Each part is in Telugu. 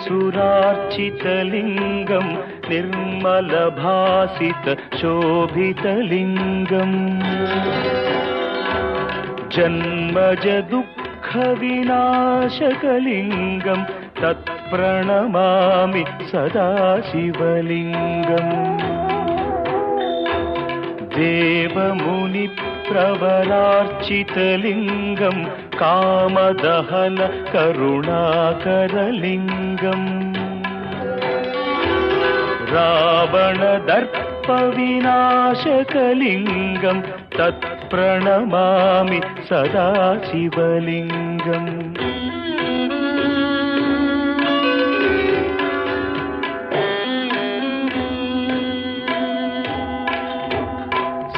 सुरार्चितलिङ्गं निर्मलभासित शोभितलिङ्गम् जन्मज दुःखविनाशकलिङ्गं तत्प्रणमामि सदा शिवलिङ्गम् देवमुनिप्रवरार्चितलिङ्गं कामदहन करुणाकरलिङ्गम् रावणदर्पविनाशकलिङ्गं तत्प्रणमामि सदा शिवलिङ्गम्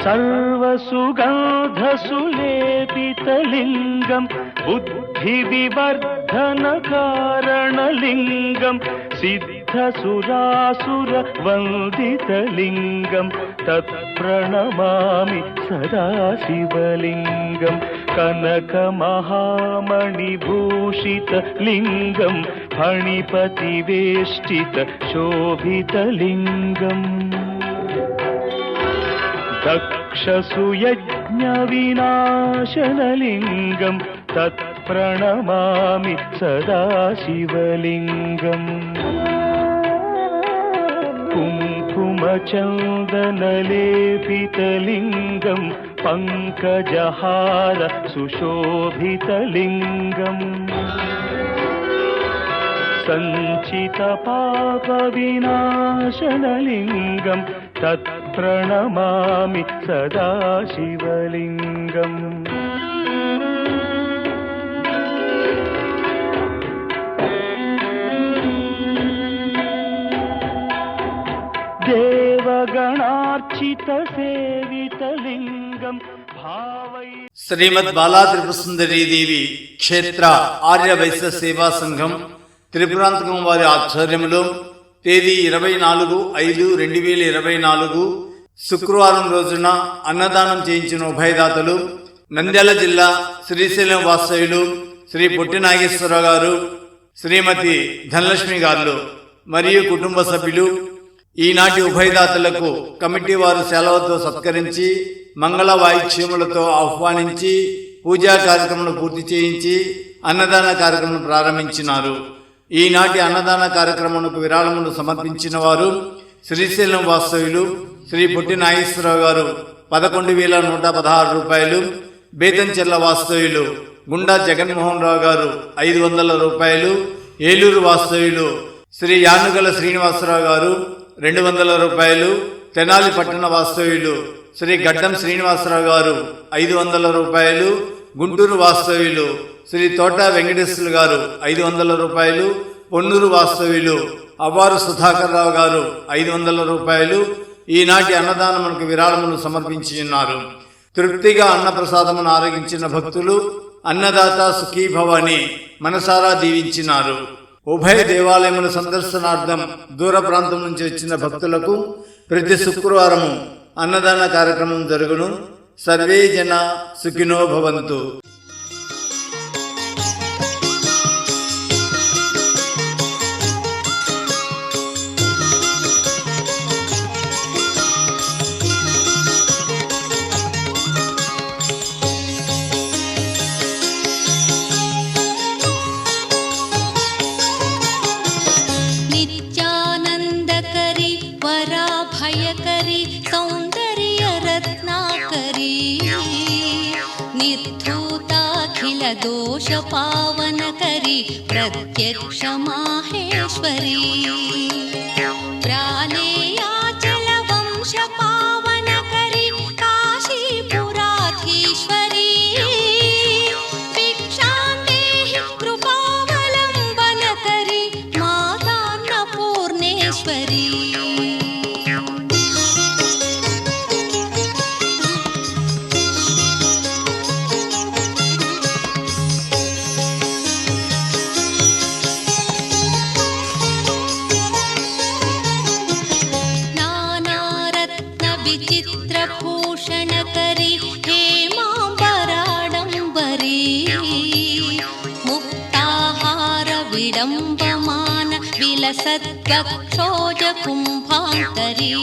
सर्वसुगन्धसुलेपितलिङ्गं बुद्धिविवर्धनकारणलिङ्गं सिद्धसुरासुरवन्दितलिङ्गं तत्प्रणमामि सदा शिवलिङ्गं कनकमहामणिभूषितलिङ्गं फणिपतिवेष्टितशोभितलिङ्गम् दक्षसुयज्ञविनाशनलिङ्गं तत्प्रणमामि सदा शिवलिङ्गम् कुङ्कुमचन्दनलेपितलिङ्गं पङ्कजहार सुशोभितलिङ्गम् सञ्चितपापविनाशनलिङ्गं तत्प्रणमामि सदा शिवलिङ्गम् देवगणार्चितसेवितलिङ्गं भावै శ్రీమద్ బాలా త్రిపుర సుందరీ దేవి క్షేత్ర ఆర్య వైశ్య సేవా సంఘం త్రిపురాంతకం వారి ఆధ్వర్యంలో తేదీ 24/5/2024 శుక్రవారం రోజున అన్నదానం చేయించిన ఉభయదాతలు నంద్యాల జిల్లా శ్రీశైలం వాస్తవ్యులు శ్రీ పొట్టి నాగేశ్వరరావు గారు, శ్రీమతి ధనలక్ష్మి గారు మరియు కుటుంబ సభ్యులు ఈనాటి ఉభయదాతలకు కమిటీ వారు సెలవుతో సత్కరించి మంగళ వాయిద్యములతో ఆహ్వానించి పూజా కార్యక్రమాలు పూర్తి చేయించి అన్నదాన కార్యక్రమం ప్రారంభించినారు. ఈనాటి అన్నదాన కార్యక్రమానికి విరాళములు సమర్పించిన వారు శ్రీశైలం వాస్తవ్యులు శ్రీ పొట్టి నాగేశ్వరరావు గారు 11,116 రూపాయలు, బేతంచెర్ల వాస్తవ్యులు గుండా జగన్మోహన్ రావు గారు 500 రూపాయలు, ఏలూరు వాస్తవ్యులు శ్రీ యానుగల శ్రీనివాసరావు గారు 200 రూపాయలు, తెనాలి పట్టణ వాస్తవ్యులు శ్రీ గడ్డం శ్రీనివాసరావు గారు 500 రూపాయలు, గుంటూరు వాస్తవ్యులు శ్రీ తోట వెంకటేశ్వరులు గారు 500 రూపాయలు, పొన్నూరు వాస్తవ్యులు అవ్వారు సుధాకర్ రావు గారు 500 రూపాయలు ఈనాటి అన్నదానమునకు విరాళములు సమర్పించి ఉన్నారు. తృప్తిగా అన్నప్రసాదమును ఆరగించిన భక్తులు అన్నదాత సుఖీభవ అని మనసారా దీవించినారు. ఉభయ దేవాలయముల సందర్శనార్థం దూర ప్రాంతం నుంచి వచ్చిన భక్తులకు ప్రతి శుక్రవారము అన్నదాన కార్యక్రమం జరుగును. సర్వే జన సుఖినో భవంతు. दोष पावन करी प्रत्यक्ष माहेश्वरी प्रालेयाचल वंश पावन करी काशीपुराधीश्वरी भिक्षां देहि कृपावलंबन करी मातान्नपूर्णेश्वरी विचित्रभूषण करी हेमांबराडंबरी मुक्ताहार विडंबमान सद्गक्षोज कुम्भान्तरी